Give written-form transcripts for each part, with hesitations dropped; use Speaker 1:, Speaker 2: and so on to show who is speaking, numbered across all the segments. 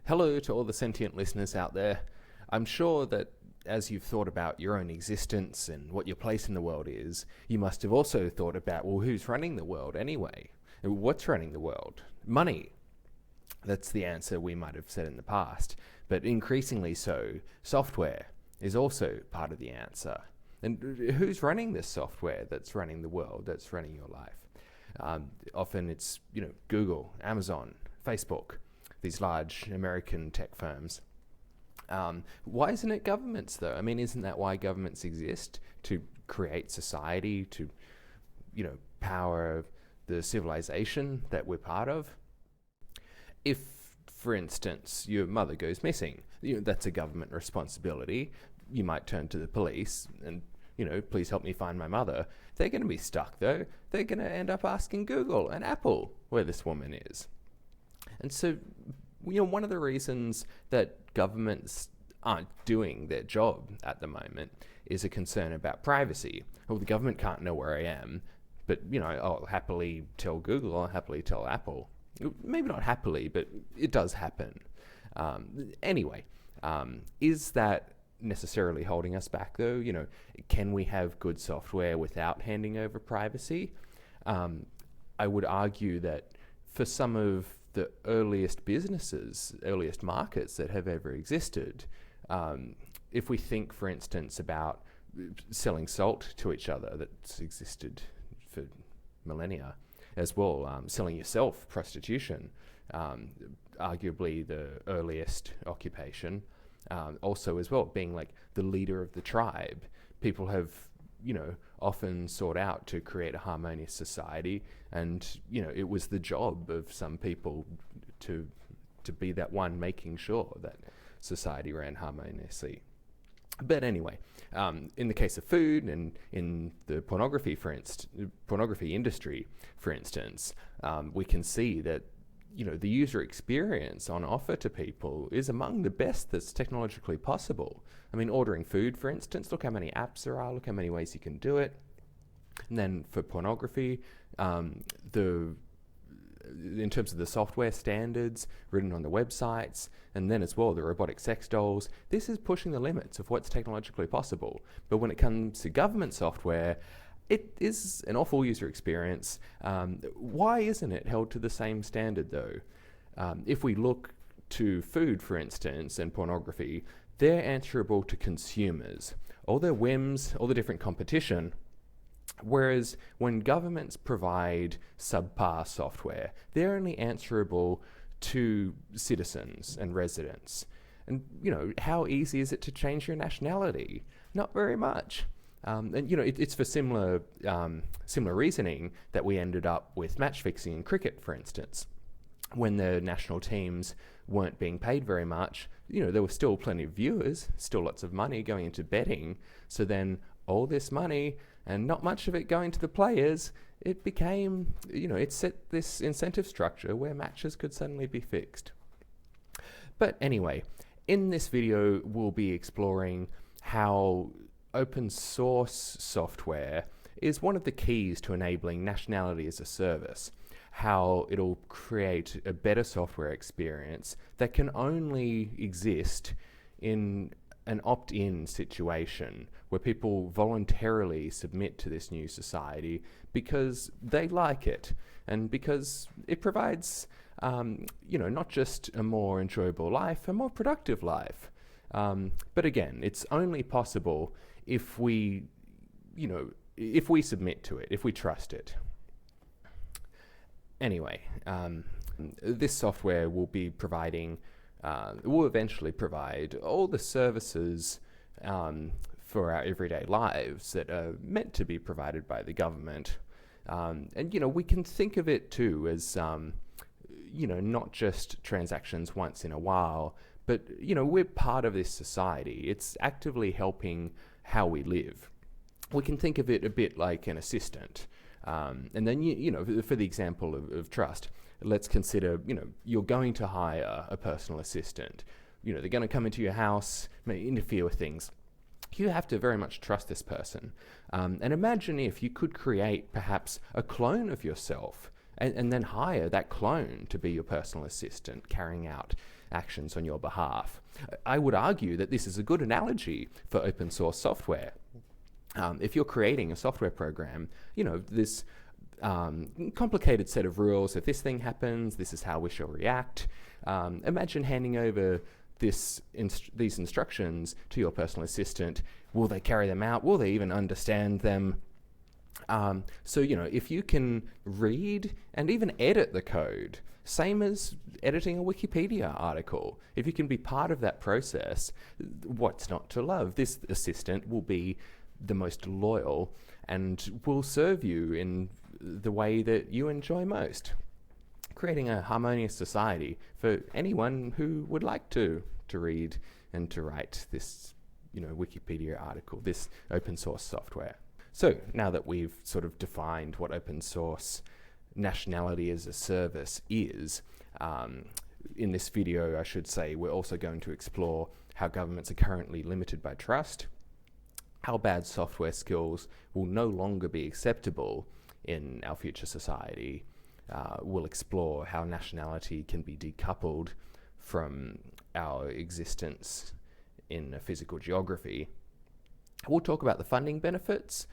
Speaker 1: Hello to all the sentient listeners out there. I'm sure that as you've thought about your own existence and what your place in the world is, you must have also thought about, well, who's running the world anyway? What's running the world? Money. That's the answer we might have said in the past. But increasingly so, software is also part of the answer. And who's running this software that's running the world, that's running your life? Often it's, Google, Amazon, Facebook, these large American tech firms. Why isn't it governments, though? I mean, isn't that why governments exist? To create society, to, power the civilization that we're part of? If, for instance, your mother goes missing, that's a government responsibility. You might turn to the police and, please help me find my mother. They're going to be stuck, though. They're going to end up asking Google and Apple where this woman is. And so, one of the reasons that governments aren't doing their job at the moment is a concern about privacy. Well, the government can't know where I am, but, I'll happily tell Google, I'll happily tell Apple. Maybe not happily, but it does happen. Anyway, is that necessarily holding us back, though? Can we have good software without handing over privacy? I would argue that for some of the earliest businesses, earliest markets that have ever existed, if we think, for instance, about selling salt to each other, that's existed for millennia as well, selling yourself, prostitution, arguably the earliest occupation, also as well, being like the leader of the tribe. People have, often sought out to create a harmonious society, and, it was the job of some people to be that one making sure that society ran harmoniously. But anyway, in the case of food and in the pornography industry, for instance, we can see that the user experience on offer to people is among the best that's technologically possible. I mean, ordering food, for instance, look how many apps there are, look how many ways you can do it. And then for pornography, in terms of the software standards written on the websites, and then as well the robotic sex dolls, this is pushing the limits of what's technologically possible. But when it comes to government software, it is an awful user experience. Why isn't it held to the same standard, though? If we look to food, for instance, and pornography, they're answerable to consumers, all their whims, all the different competition. Whereas when governments provide subpar software, they're only answerable to citizens and residents. And, how easy is it to change your nationality? Not very much. And, it's for similar reasoning that we ended up with match fixing in cricket, for instance. When the national teams weren't being paid very much, there were still plenty of viewers, still lots of money going into betting. So then all this money and not much of it going to the players, it became, it set this incentive structure where matches could suddenly be fixed. But anyway, in this video, we'll be exploring how open source software is one of the keys to enabling nationality as a service, how it'll create a better software experience that can only exist in an opt-in situation where people voluntarily submit to this new society because they like it and because it provides, not just a more enjoyable life, a more productive life. But again, it's only possible if we submit to it, if we trust it. Anyway, this software will be providing will eventually provide all the services for our everyday lives that are meant to be provided by the government. And, we can think of it too as, not just transactions once in a while, but, we're part of this society. It's actively helping how we live. We can think of it a bit like an assistant. And then, for the example of trust, let's consider, you're going to hire a personal assistant. They're going to come into your house, may interfere with things. You have to very much trust this person. And imagine if you could create perhaps a clone of yourself and then hire that clone to be your personal assistant, carrying out actions on your behalf. I would argue that this is a good analogy for open source software. If you're creating a software program, this complicated set of rules. If this thing happens, this is how we shall react. Imagine handing over these instructions to your personal assistant. Will they carry them out? Will they even understand them? So if you can read and even edit the code, same as editing a Wikipedia article, if you can be part of that process, what's not to love? This assistant will be the most loyal and will serve you in the way that you enjoy most, creating a harmonious society for anyone who would like to read and to write this Wikipedia article, this open source software. So now that we've sort of defined what open source Nationality as a service is, in this video I should say we're also going to explore how governments are currently limited by trust, how bad software skills will no longer be acceptable in our future society. We'll explore how nationality can be decoupled from our existence in a physical geography. We'll talk about the funding benefits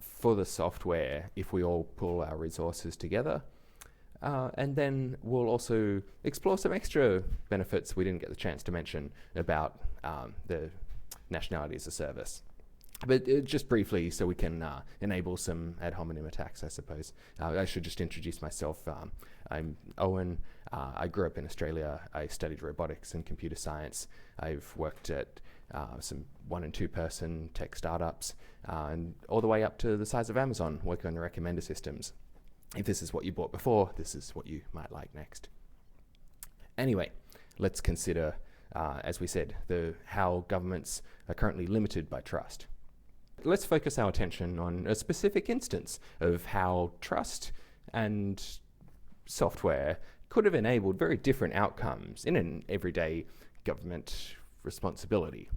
Speaker 1: for the software if we all pull our resources together. And then we'll also explore some extra benefits we didn't get the chance to mention about the Nationality as a service. But just briefly, so we can enable some ad hominem attacks, I suppose. I should just introduce myself. I'm Owen. I grew up in Australia. I studied robotics and computer science. I've worked at some 1- and 2-person tech startups, and all the way up to the size of Amazon, working on the recommender systems. If this is what you bought before, this is what you might like next. Anyway, let's consider, as we said, how governments are currently limited by trust. Let's focus our attention on a specific instance of how trust and software could have enabled very different outcomes in an everyday government responsibility.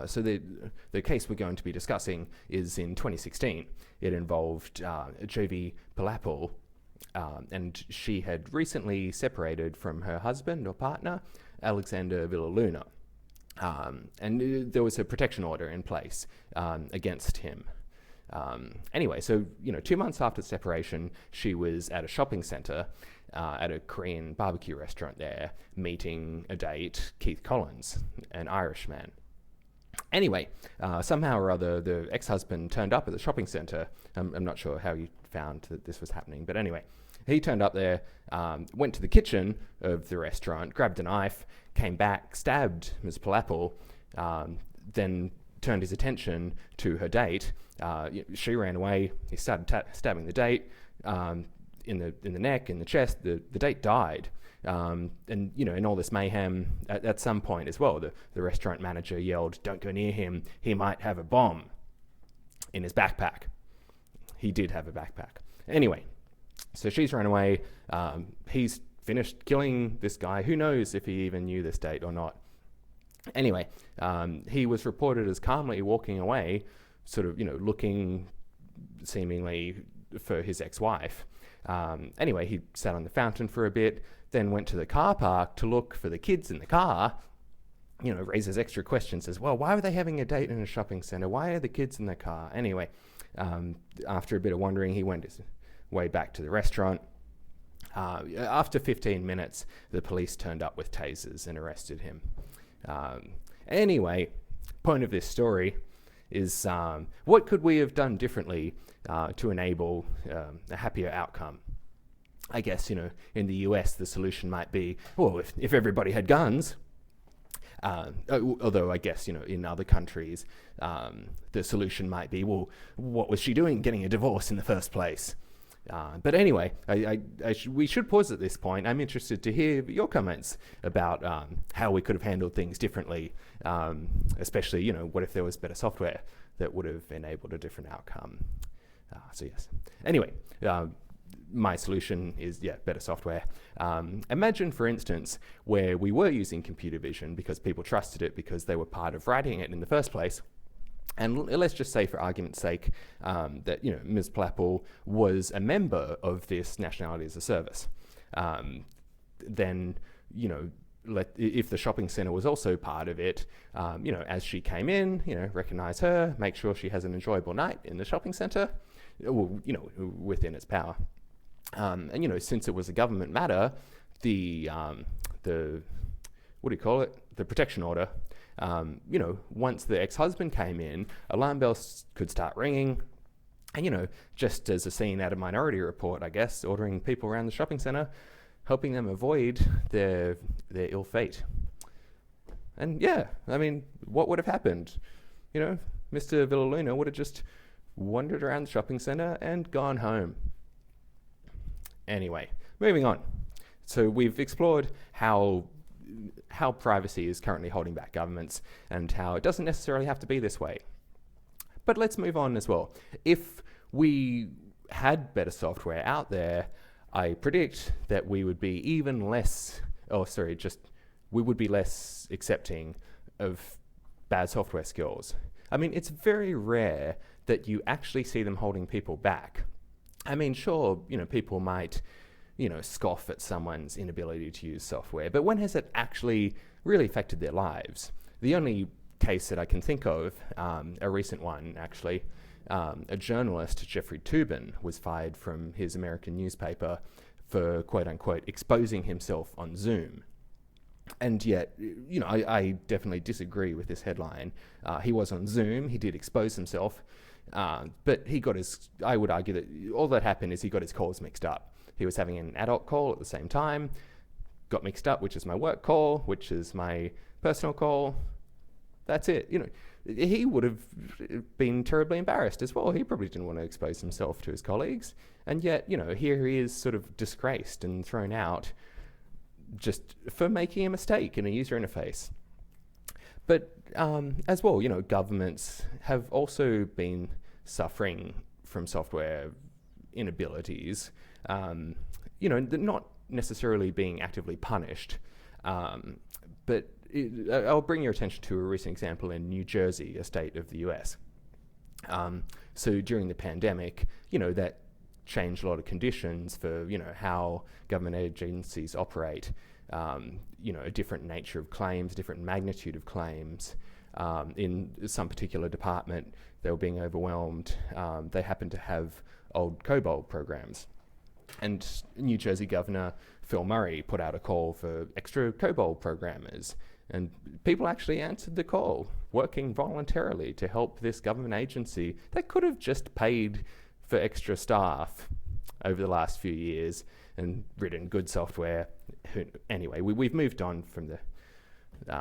Speaker 1: So the case we're going to be discussing is in 2016. It involved Jovi Palapul, and she had recently separated from her husband or partner, Alexander Villaluna. And there was a protection order in place against him. Anyway, so 2 months after separation, she was at a shopping centre at a Korean barbecue restaurant there, meeting a date, Keith Collins, an Irishman. Anyway, somehow or other, the ex-husband turned up at the shopping centre. I'm not sure how he found that this was happening, but anyway, he turned up there, went to the kitchen of the restaurant, grabbed a knife, came back, stabbed Ms. Palapul, then turned his attention to her date. She ran away. He started stabbing the date in the neck, in the chest. The date died. And in all this mayhem, at some point as well, the restaurant manager yelled, "Don't go near him. He might have a bomb in his backpack." He did have a backpack. Anyway, so she's run away. He's finished killing this guy. Who knows if he even knew this date or not. Anyway, he was reported as calmly walking away, sort of, looking seemingly for his ex-wife. Anyway, he sat on the fountain for a bit, then went to the car park to look for the kids in the car, raises extra questions as well. Why were they having a date in a shopping centre? Why are the kids in the car? Anyway, after a bit of wandering, he went his way back to the restaurant. After 15 minutes, the police turned up with tasers and arrested him. Anyway, point of this story is what could we have done differently to enable a happier outcome? I guess, in the US, the solution might be, well, if everybody had guns, although I guess, in other countries, the solution might be, well, what was she doing getting a divorce in the first place? But anyway, we should pause at this point. I'm interested to hear your comments about how we could have handled things differently, especially, what if there was better software that would have enabled a different outcome? So yes. Anyway, my solution is, better software. Imagine, for instance, where we were using computer vision because people trusted it because they were part of writing it in the first place. And let's just say, for argument's sake, that Ms. Plappel was a member of this Nationality as a Service. Then if the shopping centre was also part of it, as she came in, recognise her, make sure she has an enjoyable night in the shopping centre, within its power. And since it was a government matter, the what do you call it? The protection order. Once the ex-husband came in, alarm bells could start ringing. And, just as a scene out of Minority Report, I guess, ordering people around the shopping centre, helping them avoid their ill fate. And yeah, I mean, what would have happened? Mr. Villaluna would have just wandered around the shopping centre and gone home. Anyway, moving on. So we've explored how privacy is currently holding back governments and how it doesn't necessarily have to be this way. But let's move on as well. If we had better software out there, I predict that we would be we would be less accepting of bad software skills. I mean, it's very rare that you actually see them holding people back. I mean, sure, people might, scoff at someone's inability to use software, but when has it actually really affected their lives? The only case that I can think of, a recent one actually, a journalist, Jeffrey Toobin, was fired from his American newspaper for, quote unquote, exposing himself on Zoom. And yet, I definitely disagree with this headline. He was on Zoom, he did expose himself, but I would argue that all that happened is he got his calls mixed up. He was having an adult call at the same time, got mixed up, which is my work call, which is my personal call. That's it. He would have been terribly embarrassed as well. He probably didn't want to expose himself to his colleagues. And yet, here he is sort of disgraced and thrown out just for making a mistake in a user interface. But as well, governments have also been suffering from software inabilities, not necessarily being actively punished, but I'll bring your attention to a recent example in New Jersey, a state of the US. So during the pandemic, that changed a lot of conditions for, how government agencies operate, a different nature of claims, different magnitude of claims. In some particular department, they were being overwhelmed. They happened to have old COBOL programs. And New Jersey Governor Phil Murray put out a call for extra COBOL programmers. And people actually answered the call, working voluntarily to help this government agency that could have just paid for extra staff over the last few years and written good software. Anyway, we've moved on from the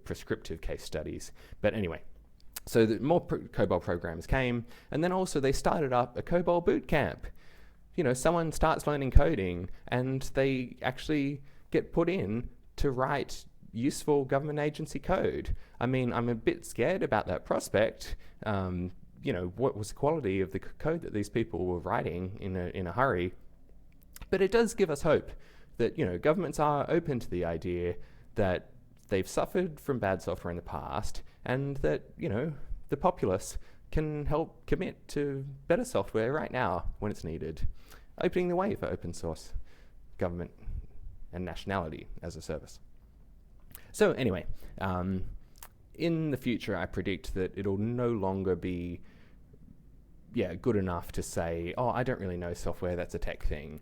Speaker 1: prescriptive case studies. But anyway, so the more COBOL programs came, and then also they started up a COBOL boot camp. Someone starts learning coding and they actually get put in to write useful government agency code. I mean, I'm a bit scared about that prospect. What was the quality of the code that these people were writing in a hurry? But it does give us hope that, governments are open to the idea that they've suffered from bad software in the past and that, the populace can help commit to better software right now when it's needed, opening the way for open source government and nationality as a service. So anyway, in the future, I predict that it'll no longer be good enough to say, oh, I don't really know software, that's a tech thing.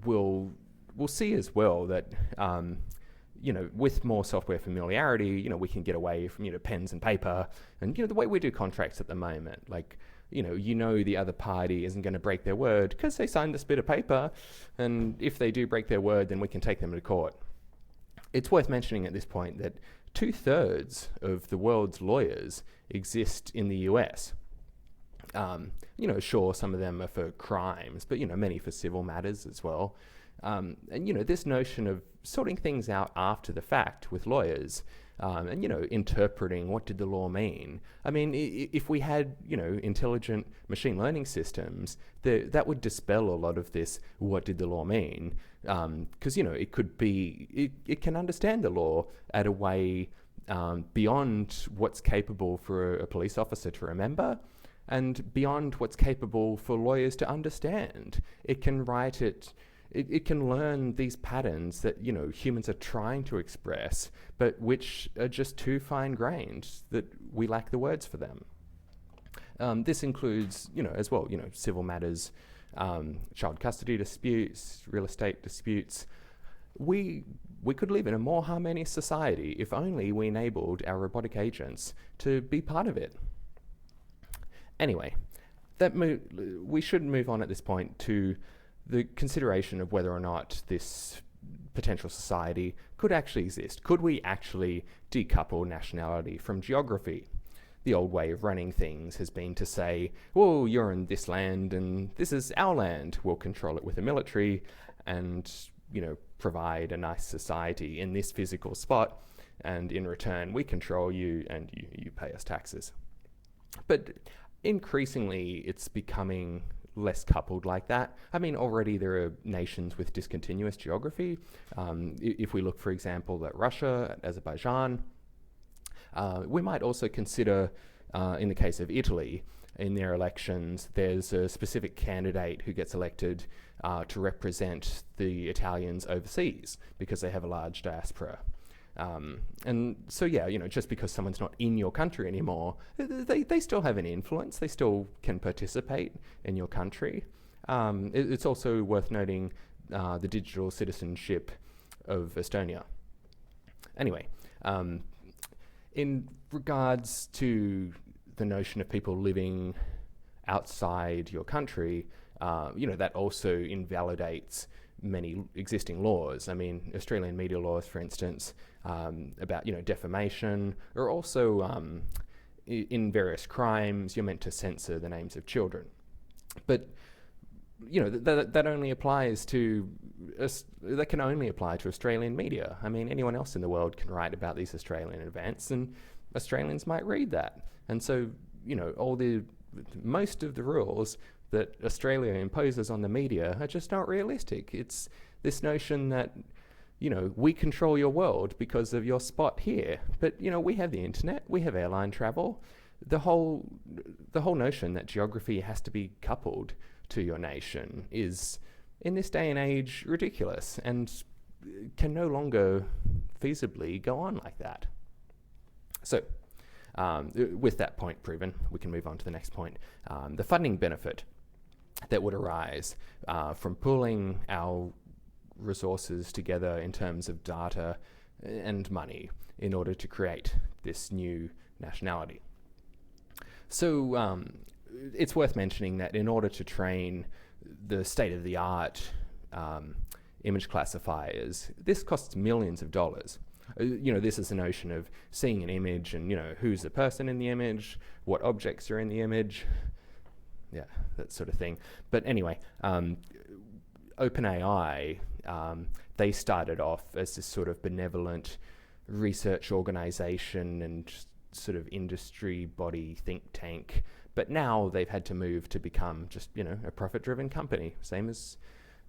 Speaker 1: We'll see as well that with more software familiarity, we can get away from pens and paper and the way we do contracts at the moment. Like the other party isn't going to break their word because they signed this bit of paper, and if they do break their word, then we can take them to court. It's worth mentioning at this point that 2/3 of the world's lawyers exist in the US. Sure, some of them are for crimes, but many for civil matters as well. And this notion of sorting things out after the fact with lawyers, and interpreting what did the law mean. I mean, if we had intelligent machine learning systems, that would dispel a lot of this what did the law mean, because it could be it can understand the law at a way beyond what's capable for a police officer to remember, and beyond what's capable for lawyers to understand. It can write it. It can learn these patterns that humans are trying to express, but which are just too fine-grained that we lack the words for them. This includes, as well, civil matters, child custody disputes, real estate disputes. We could live in a more harmonious society if only we enabled our robotic agents to be part of it. Anyway, we should move on at this point to the consideration of whether or not this potential society could actually exist. Could we actually decouple nationality from geography? The old way of running things has been to say, well, you're in this land and this is our land. We'll control it with a military and, provide a nice society in this physical spot. And in return, we control you and you pay us taxes. But increasingly, it's becoming less coupled like that. I mean, already there are nations with discontinuous geography. If we look, for example, at Russia, at Azerbaijan, we might also consider, in the case of Italy, in their elections, there's a specific candidate who gets elected to represent the Italians overseas because they have a large diaspora. And so, just because someone's not in your country anymore, they still have an influence. They still can participate in your country. It's also worth noting the digital citizenship of Estonia. Anyway, in regards to the notion of people living outside your country, that also invalidates many existing laws. I mean, Australian media laws, for instance, about defamation, or also in various crimes, you're meant to censor the names of children. But that only applies to that can only apply to Australian media. I mean, anyone else in the world can write about these Australian events, and Australians might read that. And so, most of the rules that Australia imposes on the media are just not realistic. It's this notion that, we control your world because of your spot here. But, we have the internet, we have airline travel. The whole notion that geography has to be coupled to your nation is, in this day and age, ridiculous and can no longer feasibly go on like that. So, with that point proven, we can move on to the next point. The funding benefit that would arise from pooling our resources together in terms of data and money in order to create this new nationality. So it's worth mentioning that in order to train the state-of-the-art image classifiers, this costs millions of dollars. This is the notion of seeing an image and, who's the person in the image, what objects are in the image, that sort of thing. But anyway, OpenAI, they started off as this sort of benevolent research organization and sort of industry body think tank. But now they've had to move to become just, a profit-driven company, same as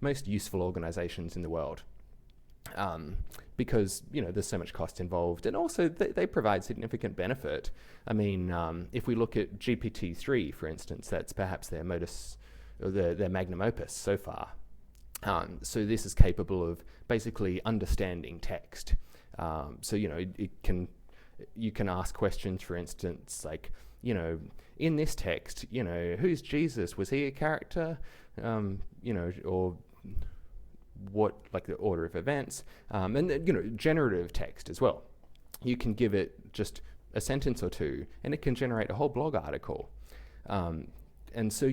Speaker 1: most useful organizations in the world. Because, there's so much cost involved, and also they provide significant benefit. I mean, if we look at GPT-3, for instance, that's perhaps their modus, or their magnum opus so far. So this is capable of basically understanding text. So, you can ask questions, for instance, like, in this text, who's Jesus? Was he a character? Or what, like the order of events, and generative text as well. You can give it just a sentence or two, and it can generate a whole blog article. And so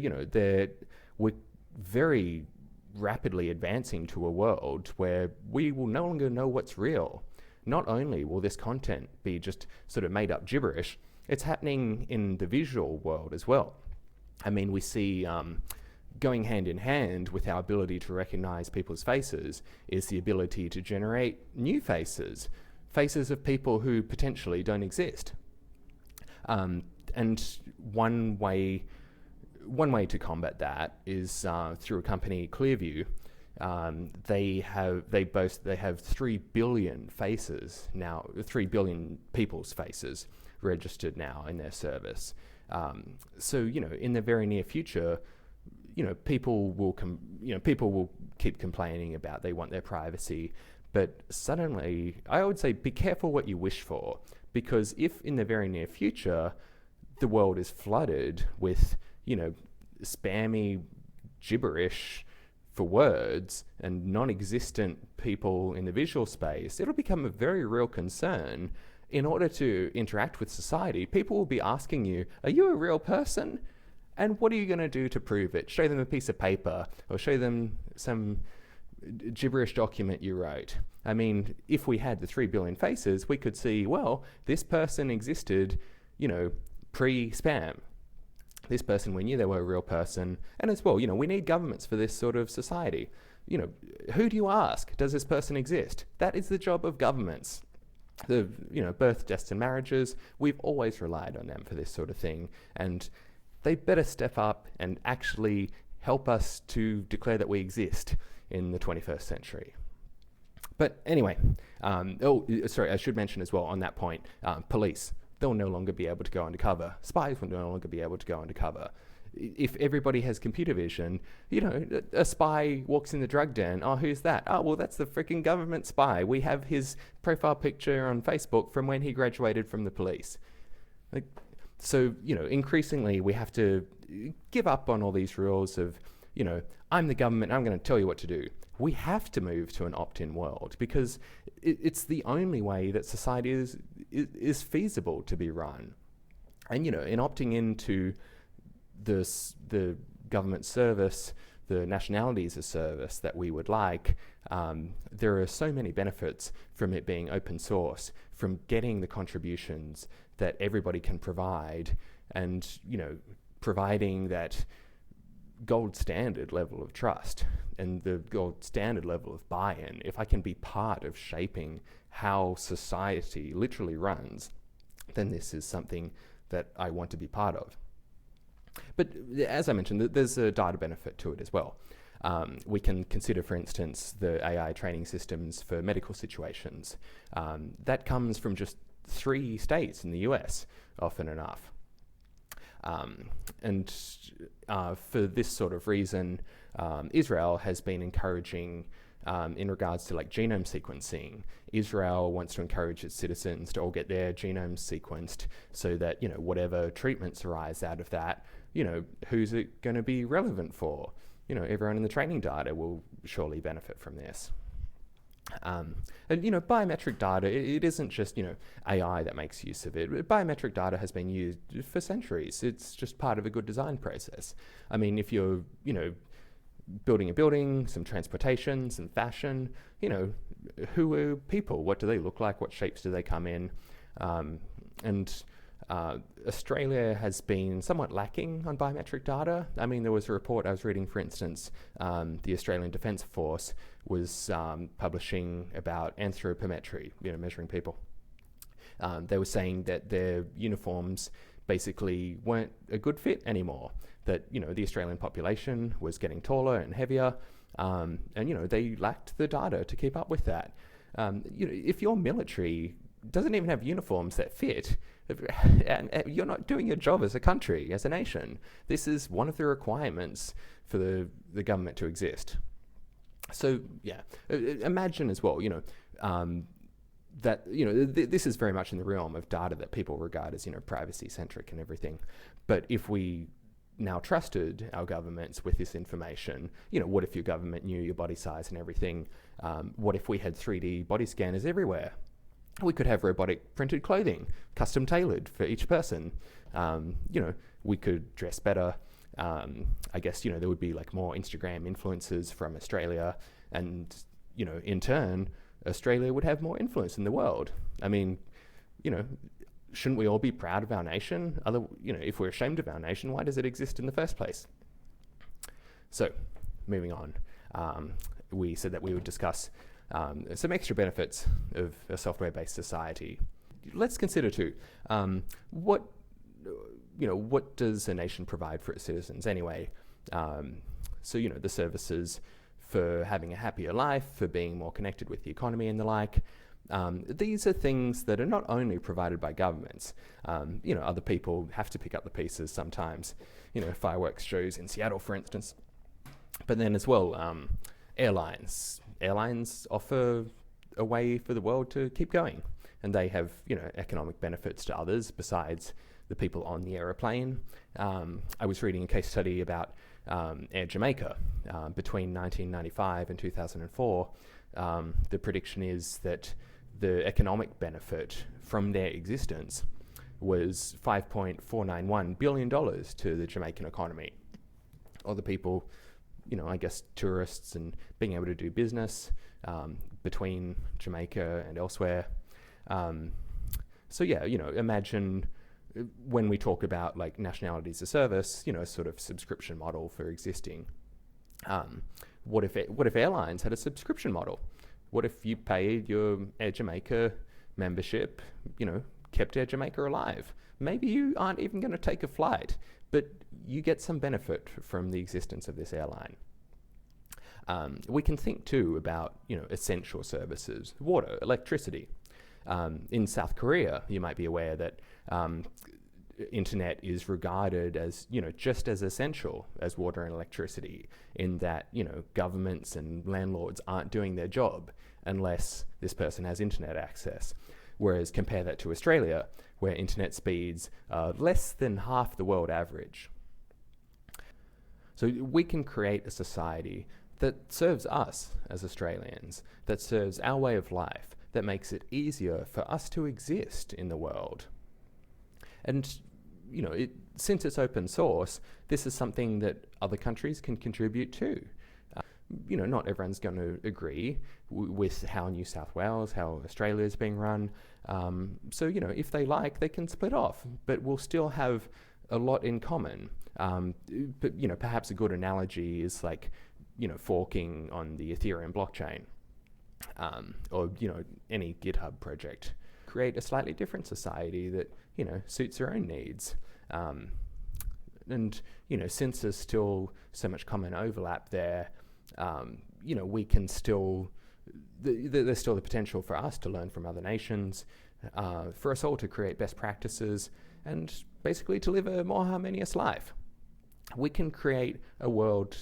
Speaker 1: we're very rapidly advancing to a world where we will no longer know what's real. Not only will this content be just sort of made up gibberish, it's happening in the visual world as well. I mean, we see going hand in hand with our ability to recognize people's faces is the ability to generate new faces of people who potentially don't exist. And one way to combat that is through a company, Clearview, They have 3 billion faces now, 3 billion people's faces registered now in their service. So in the very near future, people will keep complaining about they want their privacy, but suddenly I would say be careful what you wish for, because if in the very near future the world is flooded with spammy gibberish for words and non-existent people in the visual space, it'll become a very real concern. In order to interact with society, people will be asking you, are you a real person? And what are you going to do to prove it? Show them a piece of paper or show them some gibberish document you wrote. I mean, if we had the 3 billion faces, we could see, well, this person existed, pre-spam. This person, we knew they were a real person. And as well, we need governments for this sort of society. Who do you ask? Does this person exist? That is the job of governments. The birth, deaths and marriages, we've always relied on them for this sort of thing, and they better step up and actually help us to declare that we exist in the 21st century. But anyway, I should mention as well on that point, police, they'll no longer be able to go undercover. Spies will no longer be able to go undercover. If everybody has computer vision, a spy walks in the drug den. Oh, who's that? Oh, well, that's the freaking government spy. We have his profile picture on Facebook from when he graduated from the police. So, increasingly we have to give up on all these rules of, I'm the government, I'm going to tell you what to do. We have to move to an opt-in world because it's the only way that society is feasible to be run. And, in opting into the government service, the nationality as a service that we would like, there are so many benefits from it being open source, from getting the contributions that everybody can provide, and providing that gold standard level of trust and the gold standard level of buy-in. If I can be part of shaping how society literally runs, then this is something that I want to be part of. But as I mentioned, there's a data benefit to it as well. We can consider, for instance, the AI training systems for medical situations. That comes from just 3 states in the US, often enough. And for this sort of reason, Israel has been encouraging, in regards to genome sequencing, Israel wants to encourage its citizens to all get their genomes sequenced so that, whatever treatments arise out of that, who's it going to be relevant for? Everyone in the training data will surely benefit from this. And biometric data, it isn't just AI that makes use of it. Biometric data has been used for centuries. It's just part of a good design process. I mean, if you're building a building, some transportation, some fashion, who are people? What do they look like? What shapes do they come in? Australia has been somewhat lacking on biometric data. I mean, there was a report I was reading, for instance, the Australian Defence Force was publishing about anthropometry, measuring people. They were saying that their uniforms basically weren't a good fit anymore, that, the Australian population was getting taller and heavier, and, they lacked the data to keep up with that. If your military doesn't even have uniforms that fit, and you're not doing your job as a country, as a nation. This is one of the requirements for the government to exist. So imagine as well, that this is very much in the realm of data that people regard as privacy centric and everything. But if we now trusted our governments with this information, what if your government knew your body size and everything? What if we had 3D body scanners everywhere? We could have robotic printed clothing, custom tailored for each person. We could dress better. I guess, there would be more Instagram influencers from Australia, and, in turn, Australia would have more influence in the world. I mean, shouldn't we all be proud of our nation? If we're ashamed of our nation, why does it exist in the first place? So, moving on, we said that we would discuss some extra benefits of a software-based society. Let's consider too, what does a nation provide for its citizens anyway? So the services for having a happier life, for being more connected with the economy and the like. These are things that are not only provided by governments. Other people have to pick up the pieces sometimes. Fireworks shows in Seattle, for instance. But then as well, airlines. Airlines offer a way for the world to keep going. And they have, economic benefits to others besides the people on the aeroplane. I was reading a case study about Air Jamaica. Between 1995 and 2004, the prediction is that the economic benefit from their existence was $5.491 billion to the Jamaican economy. Or the people, I guess tourists and being able to do business between Jamaica and elsewhere. Imagine when we talk about like nationality as a service, sort of subscription model for existing. What if airlines had a subscription model? What if you paid your Air Jamaica membership, kept Air Jamaica alive? Maybe you aren't even going to take a flight, but you get some benefit from the existence of this airline. We can think too about, essential services, water, electricity. In South Korea, you might be aware that internet is regarded as, just as essential as water and electricity, in that, governments and landlords aren't doing their job unless this person has internet access. Whereas compare that to Australia, where internet speeds are less than half the world average. So we can create a society that serves us as Australians, that serves our way of life, that makes it easier for us to exist in the world. And, since it's open source, this is something that other countries can contribute to. Not everyone's going to agree with how New South Wales, how Australia is being run. If they like, they can split off, but we'll still have a lot in common. But perhaps a good analogy is like, forking on the Ethereum blockchain, or any GitHub project. Create a slightly different society that suits their own needs. Since there's still so much common overlap there, we can still, there's still the potential for us to learn from other nations, for us all to create best practices, and basically to live a more harmonious life. We can create a world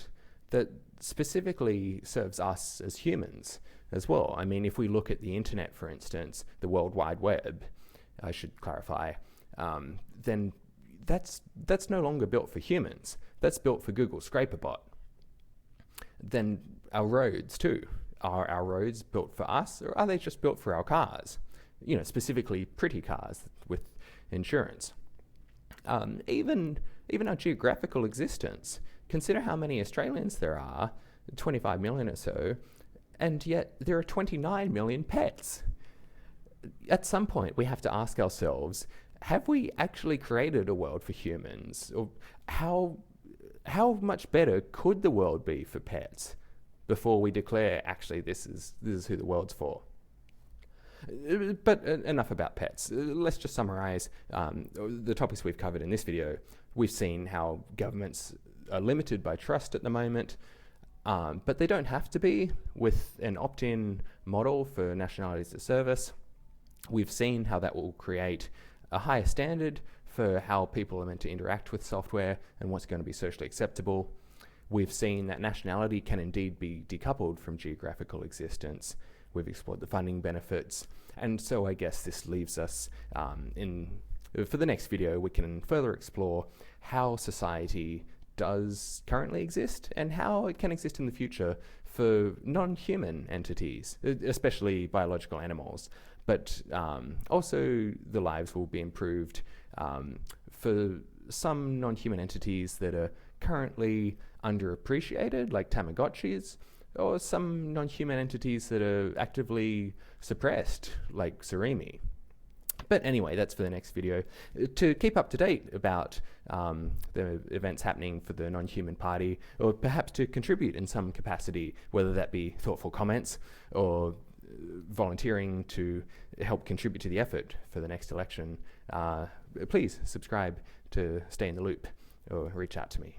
Speaker 1: that specifically serves us as humans as well. I mean, if we look at the internet, for instance, the World Wide Web, I should clarify, then that's no longer built for humans. That's built for Google Scraperbot. Then our roads too. Are our roads built for us, or are they just built for our cars? Specifically pretty cars with insurance. Even our geographical existence. Consider how many Australians there are, 25 million or so, and yet there are 29 million pets. At some point, we have to ask ourselves, have we actually created a world for humans? Or how much better could the world be for pets before we declare, actually, this is who the world's for? But enough about pets. Let's just summarize the topics we've covered in this video. We've seen how governments are limited by trust at the moment, but they don't have to be with an opt-in model for nationality as a service. We've seen how that will create a higher standard for how people are meant to interact with software and what's going to be socially acceptable. We've seen that nationality can indeed be decoupled from geographical existence. We've explored the funding benefits, and so I guess this leaves us for the next video, we can further explore how society does currently exist and how it can exist in the future for non-human entities, especially biological animals. But also the lives will be improved for some non-human entities that are currently underappreciated, like Tamagotchis, or some non-human entities that are actively suppressed, like Surimi. But anyway, that's for the next video. To keep up to date about the events happening for the non-human party, or perhaps to contribute in some capacity, whether that be thoughtful comments or volunteering to help contribute to the effort for the next election, please subscribe to stay in the loop or reach out to me.